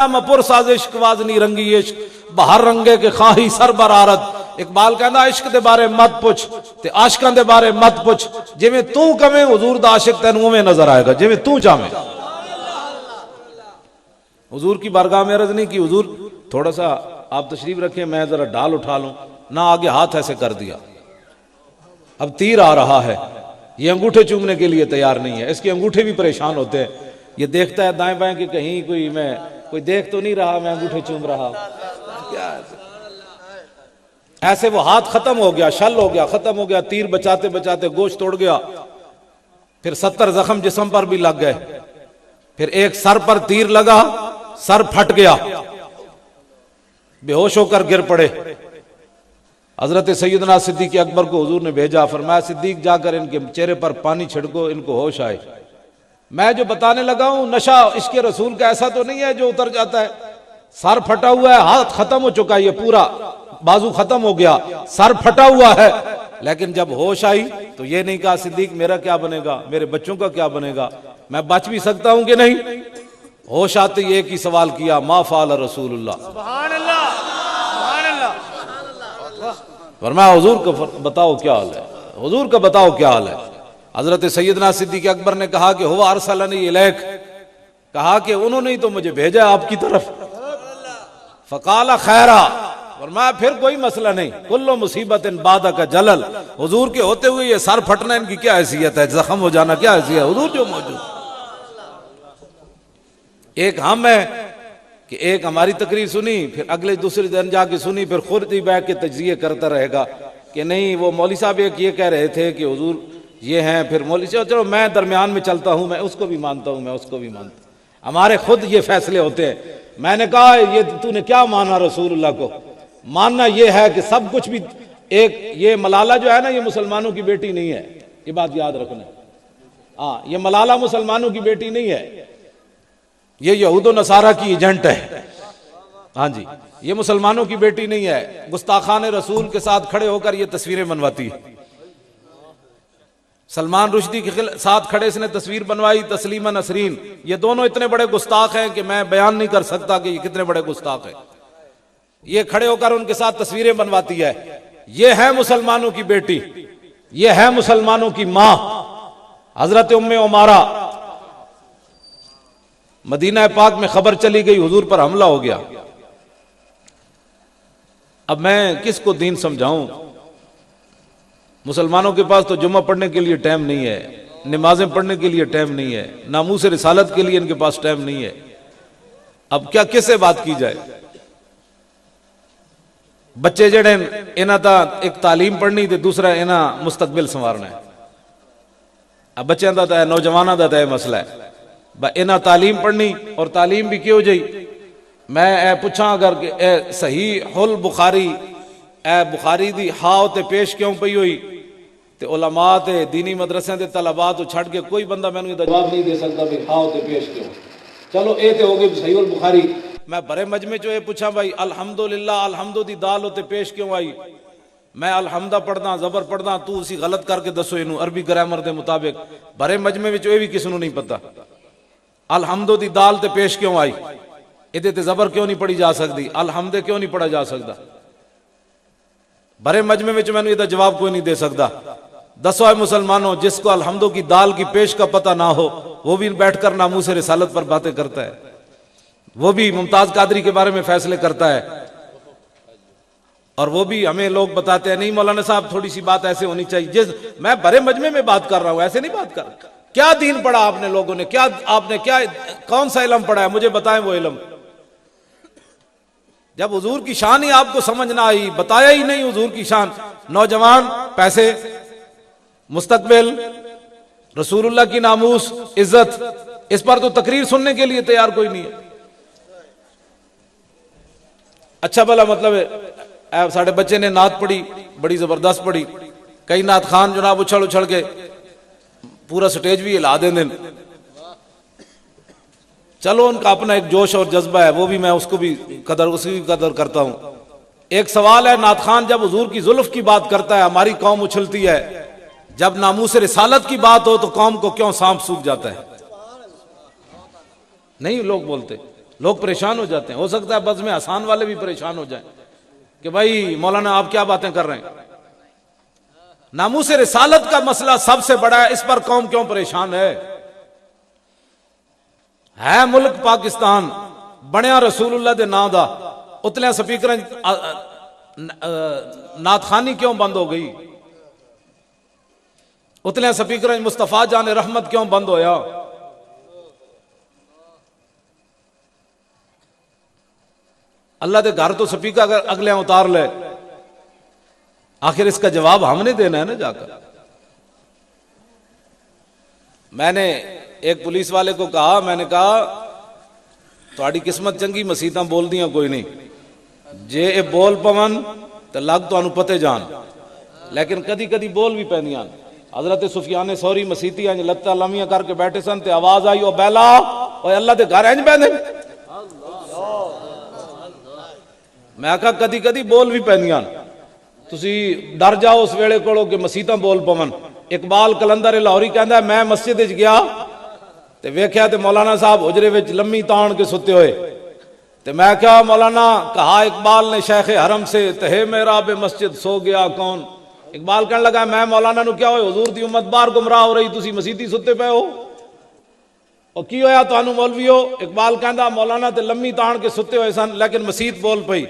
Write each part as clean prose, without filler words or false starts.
पुर साजिश वाजनी रंगी इश्क बाहर रंगे के खाही सर बरारत। इकबाल कहता इश्क दे बारे मत पुछ ते आशिकां दे बारे मत पुछ, जिवें तू कवें हुजूर दा आशिक तैनूं उवें नजर आएगा जिवें तू चाहें। हुजूर की बारगाह में अर्ज नहीं की हुजूर थोड़ा सा आप तशरीफ रखें, मैं जरा डाल उठा लूं ना, आगे हाथ ऐसे कर दिया। अब तीर आ रहा है, ये अंगूठे चूमने के लिए तैयार नहीं है, इसके अंगूठे भी परेशान होते हैं। ये देखता है दाएं बाएं कि कहीं कोई देख तो नहीं रहा मैं अंगूठे चूम रहा क्या। ऐसे वो हाथ खत्म हो गया, शल हो गया, खत्म हो गया, तीर बचाते बचाते गोश्त तोड़ गया, फिर 70 जख्म जिस्म पर भी लग गए, फिर एक सर पर तीर लगा, सर फट गया, बेहोश होकर गिर पड़े। हजरत सैयदना सिद्दीक अकबर को हुजूर ने भेजा, फरमाया सिद्दीक जाकर इनके चेहरे पर पानी छिड़को, इनको होश आए। मैं जो बताने लगा हूं नशा इसके रसूल का ऐसा तो नहीं है जो उतर जाता है। सर फटा हुआ है, हाथ खत्म हो चुका है, ये पूरा बाजू खत्म हो गया, सर फटा हुआ है, लेकिन जब होश आई तो ये नहीं कहा सिद्दीक मेरा क्या बनेगा, मेरे बच्चों का क्या बनेगा, मैं बच भी सकता हूं कि नहीं। होश आते ही एक ही सवाल किया, मा फाल रसूलुल्लाह, सुभान अल्लाह, सुभान अल्लाह। फरमाया हुजूर का बताओ क्या हाल है, हुजूर का बताओ क्या हाल है। हजरत सैयदना सिद्दीक अकबर ने कहा कि हुवा अरसलनी इलैक, कहा कि उन्होंने ही तो मुझे भेजा आपकी तरफ। फकाला खैरा, फरमाया फिर कोई मसला नहीं, कुल्लो मुसीबत इन बादा का जलल, हुजूर के होते हुए ये सर फटना इनकी क्या हैसियत है, जख्म हो जाना क्या हैसियत है, हुजूर जो मौजूद। एक हम है कि एक हमारी तकरीर सुनी, फिर अगले दूसरे दिन जाके सुनी, फिर खुद ही बैठ के तज्जिए करता रहेगा कि नहीं वो मौलवी साहब एक ये कह रहे थे कि हुजूर ये हैं, फिर मौलवी साहब चलो मैं दरमियान में चलता हूं, मैं उसको भी मानता हूं, मैं उसको भी मानता हूं। हमारे खुद ये फैसले होते हैं। मैंने कहा ये तूने क्या माना रसूलुल्लाह को, मानना ये है कि सब कुछ भी एक, ये मलाला जो है ना ये मुसलमानों की बेटी नहीं है, ये बात याद रखना। हाँ ये मलाला मुसलमानों की बेटी नहीं है, ये यहूदो नसारा की एजेंट है। हाँ जी ये मुसलमानों की बेटी नहीं है, गुस्ताखान रसूल के साथ खड़े होकर ये तस्वीरें बनवाती है। सलमान रुश्दी के साथ खड़े इसने तस्वीर बनवाई, तस्लीमा नसरीन, ये दोनों इतने बड़े गुस्ताख हैं कि मैं बयान नहीं कर सकता कि ये कितने बड़े गुस्ताख हैं। ये खड़े होकर उनके साथ तस्वीरें बनवाती है। ये है मुसलमानों की बेटी, ये है मुसलमानों की मां, हजरत उम्मे उमारा। मदीना पाक में खबर चली गई हुजूर पर हमला हो गया। अब मैं किसको दीन समझाऊं, मुसलमानों के पास तो जुम्मा पढ़ने के लिए टाइम नहीं है, नमाजें पढ़ने के लिए टाइम नहीं है, नामूस रिसालत के लिए इनके पास टाइम नहीं है। अब क्या किससे बात की जाए। बच्चे जड़े इन्हां दा एक तालीम पढ़नी ते दूसरा इन्हां मुस्तकबिल संवारना है। अब बच्चों का तो नौजवानों का तो मसला है, इन्हां तालीम पढ़नी और तालीम भी क्यों जी। मैं पूछा अगर ए सही हुल बुखारी ए बुखारी दी हाओ ते पेश क्यों पई हुई, ते उलमा ते दीनी मदरसे दे तलबा तो छड़ के कोई बंदा मैनू जवाब नहीं दे सकता भी हाओ ते पेश क्यों। चलो ये तो हो गई सही हुल बुखारी। मैं बड़े मजमे चो ये पूछा भाई अल्हम्दुलिल्लाह अल्हम्दु दी दाल होते पेश क्यों आई, मैं अलहमदा पढ़दा जबर पढ़दा, तू उसी गलत करके दसो इनू अरबी ग्रामर के मुताबिक। बड़े मजमे विच भी किसी नहीं पता अलहमदो दी दाल ते पेश क्यों आई, इहदे ते जबर क्यों नहीं पढ़ी जा सकती, अलहमदे क्यों नहीं पढ़ा जा सकता। बड़े मजमे में मैंने इसका जवाब कोई नहीं दे सकता। दसो है मुसलमानों, जिसको अलहमदो की दाल की पेश का पता ना हो वो भी बैठकर नामूस रिसालत पर बातें करता है, वो भी मुमताज कादरी के बारे में फैसले करता है, और वो भी हमें लोग बताते हैं नहीं मौलाना साहब थोड़ी सी बात ऐसे होनी चाहिए। जिस मैं बड़े मजमे में बात कर रहा हूं, ऐसे नहीं बात कर रहा। क्या दीन पढ़ा आपने लोगों ने, क्या आपने क्या कौन सा इल्म पढ़ा है, मुझे बताएं वो इल्म। जब हुजूर की शान ही आपको समझ ना आई, बताया ही नहीं हुजूर की शान। नौजवान पैसे, मुस्तकबिल, रसूलुल्लाह की नामूस, इज्जत, इस पर तो तकरीर सुनने के लिए तैयार कोई नहीं है। अच्छा भला मतलब है साढ़े बच्चे ने नात पढ़ी, बड़ी जबरदस्त पढ़ी, कई नात खान जनाब उछल उछल के पूरा स्टेज भी हिला दें। चलो उनका अपना एक जोश और जज्बा है, वो भी मैं उसको भी उसकी भी कदर करता हूं। एक सवाल है, नात खान जब हुजूर की जुल्फ की बात करता है हमारी कौम उछलती है, जब नामूस रिसालत की बात हो तो कौम को क्यों सांप सूख जाता है। नहीं लोग बोलते लोग परेशान हो जाते हैं। हो सकता है बस में आसान वाले भी परेशान हो जाएं कि भाई मौलाना आप क्या बातें कर रहे हैं। नामूस रिसालत का मसला सबसे बड़ा है, इस पर कौम क्यों परेशान है मुल्क पाकिस्तान बनया रसूलुल्लाह दे नां दा, उतलियां स्पीकर नातखानी क्यों बंद हो गई, उतलियां स्पीकर मुस्तफा जान रहमत क्यों बंद होया। अल्लाह के घर तो स्पीकर अगर अगले उतार ले, आखिर इसका जवाब हमने देना है ना जाकर। मैंने एक पुलिस वाले को कहा, मैंने कहा थोड़ी किस्मत चंगी, मसीतां बोल दियां कोई नहीं, जे ए बोल पवन तो लग तुहानू पते जान, लेकिन कदी कदी बोल भी पैंदियां। हजरत सुफियान सौरी मसीती अंज लत्ता लमियां करके बैठे सन ते आवाज आई, ओ बैला ओ अल्लाह के घर इंज बैठे। मैं आखा कदी कदी बोल भी पैंदियां, तुसी डर जाओ उस वेले कोलों कि मसीतां बोल पवन। इकबाल कलंदर लाहौरी कहंदा मैं मस्जिद च गया ते वेख्या ते मौलाना साहब हुजरे विच लम्मी तान के सुते हुए, ते मैं क्या मौलाना कहा इकबाल ने शेख हरम से, तहे मेरा बे मस्जिद सो गया कौन। इकबाल कहने लगा मैं मौलाना नु क्या हो, हुजूर दी उम्मत बाहर गुमराह हो रही, तुसी मसीती सुते पे हो, और की होया तुहानू मौलवी हो। इकबाल कहंदा मौलाना ते लम्मी तान के सुते हुए सन, लेकिन मसीत बोल पई,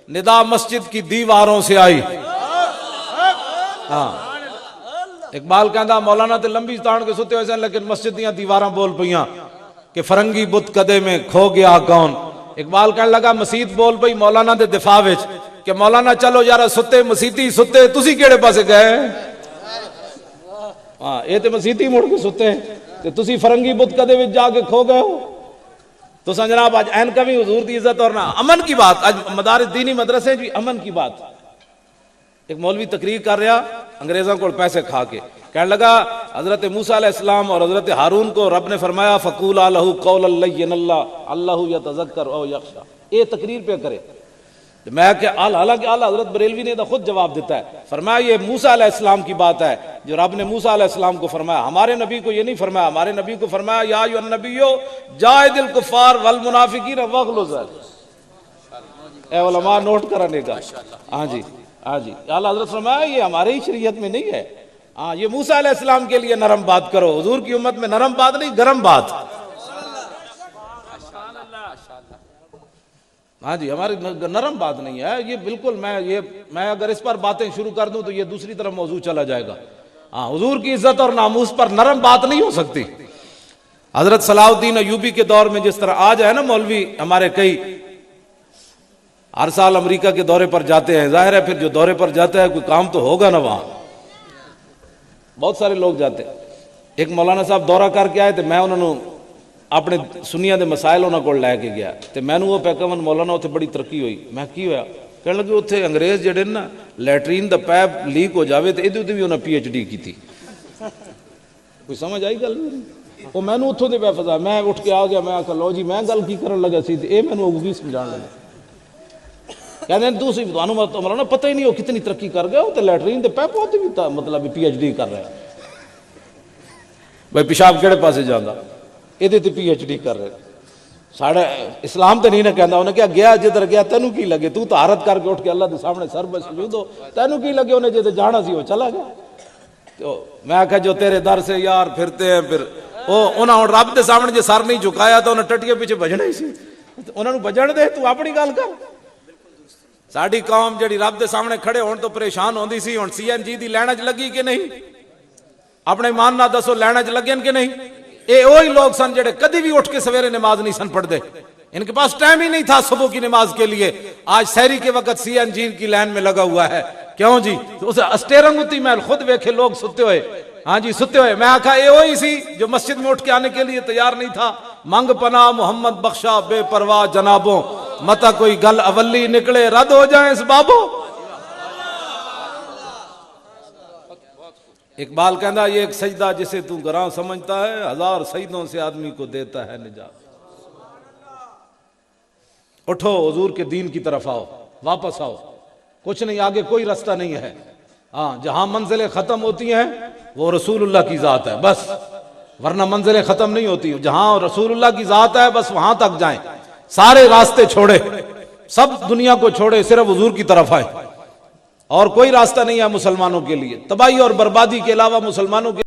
निदा मस्जिद की दीवारों से आई। हाँ, इकबाल कहंदा मौलाना ते लंबी तान के सुते हुए सन, लेकिन मस्जिद दियां दीवारां बोल पईयां कि फरंगी बुत कदे में खो गया कौन। इकबाल कहने लगा मसीत बोल पई मौलाना दे दिफा विच कि मौलाना चलो यार सुते मसीती सुते, तुसी केड़े पासे गए। हाँ, ये ते मसीती मुड़ के सुते ते तुसी फरंगी बुत कदे विच जाके खो गए हो। तो जनाब आज एन कभी हुजूर की इज्जत और ना अमन की बात, आज मदारिस दीनी मदरसे भी अमन की बात। एक मौलवी तकरीर कर रहा अंग्रेजों को पैसे खा के, कहने लगा हजरत मूसा अलैहिस्सलाम और हजरत हारून को रब ने फरमाया फकूल लहू कौलन लय्यिन अल्लाहु यतज़क्कर औ यख्शा, ये तकरीर पे करे। तो मैं क्या हालांकि आला हजरत बरेलवी ने तो खुद जवाब देता है, फरमाया ये मूसा अलैहिस्सलाम की बात है जो रब ने मूसा अलैहिस्सलाम को फरमाया, हमारे नबी को ये नहीं फरमाया। हमारे नबी को फरमाया या अय्युहन नबिय्यो जाहिदिल कुफ्फार वल मुनाफिकीन वग़्लुज़। ए उलमा नोट कराने का। हाँ जी, हाँ जी, आला हजरत फरमाया ये हमारे ही शरीयत में नहीं है। हाँ, ये मूसा अलैहिस्सलाम के लिए नरम बात करो, हुजूर की उम्मत में नरम बात नहीं गरम बात। हाँ जी, हमारी नरम बात नहीं है ये बिल्कुल। मैं अगर इस पर बातें शुरू कर दूं तो ये दूसरी तरफ मौजू चला जाएगा। हाँ, हुजूर की इज्जत और नामूस पर नरम बात नहीं हो सकती। हजरत सलाहुद्दीन अयूबी के दौर में जिस तरह आज है ना, मौलवी हमारे कई हर साल अमेरिका के दौरे पर जाते हैं, जाहिर है फिर जो दौरे पर जाता है कोई काम तो होगा ना, वहां बहुत सारे लोग जाते। एक मौलाना साहब दौरा करके आए, तो मैं उन्होंने अपने सुनिया के मसाइल उन्होंने को लैके गया, तो मैनू वो पैकवन मौलाना उत्थे बड़ी तरक्की हुई। मैं की होया, कहने लगे उत्थे अंग्रेज जड़े ना लैटरीन का पैप लीक हो जाए तो इहदे भी उन्हें PhD की। कोई समझ आई गल मेरी? वो मैनू उत्थों दे फसा, मैं उठ के आ गया, मैं आखा लो जी मैं गल की करन लगा सी, ये मैनू अगू की समझाने लगे। कहते तुम मौलाना पता ही नहीं हो कितनी तरक्की कर गए हो, तो लैटरीन के पैप भी मतलब PhD कर रहे भाई, पेशाब केड़े पासे जाता ये PhD कर रहे। साढ़ा इस्लाम तो नहीं ना कहता, उन्हें क्या गया जिधर गया तेनू की लगे, तू तारत करके उठ के अल्लाह के सामने सर बसूद हो, तेनू की लगे, उन्हें जिधर जाना सी वो चला गया। तो मैं आख्या जो तेरे दर से यार फिरते हैं, फिर वो उन्होंने रब के सामने जो सर नहीं झुकाया तो उन्हें टटिए पीछे बजना ही सी, उन्होंने बजन दे, तू अपनी गल कर। साडी कौम जी रब के सामने खड़े होने तो परेशान होती सी, हुण CNG की लैन च लगी कि नहीं, अपने ईमान ना दसो लैन च लगे कि नहीं। ये वही लोग सन जेडे कभी भी उठ के सवेरे नमाज नहीं सन पढ़ते, इनके पास टाइम ही नहीं था सुबह की नमाज के लिए। आज सहरी के वक्त CNG की लाइन में लगा हुआ है, क्यों जी? तो उसे अस्टेरंग उती मैं खुद वेखे लोग सुते हुए। हाँ जी, सुते हुए। मैं आखा ये वही सी जो मस्जिद में उठ के आने के लिए तैयार नहीं था। मंग पना मोहम्मद बख्शा बेपरवाह जनाबों, मता कोई गल अवली निकले रद्द हो जाए इस बाबो। इकबाल कहता ये एक सजदा जिसे तू गरां समझता है, 1000 सजदों से आदमी को देता है निजात। उठो हुजूर के दीन की तरफ आओ, वापस आओ, कुछ नहीं आगे कोई रास्ता नहीं है। हाँ, जहां मंजिलें खत्म होती हैं वो रसूलुल्लाह की जात है बस, वरना मंजिलें खत्म नहीं होती। जहां रसूलुल्लाह की जात है बस वहां तक जाएं। सारे रास्ते छोड़े, सब दुनिया को छोड़े, सिर्फ हुजूर की तरफ आए। और कोई रास्ता नहीं है मुसलमानों के लिए, तबाही और बर्बादी के अलावा मुसलमानों के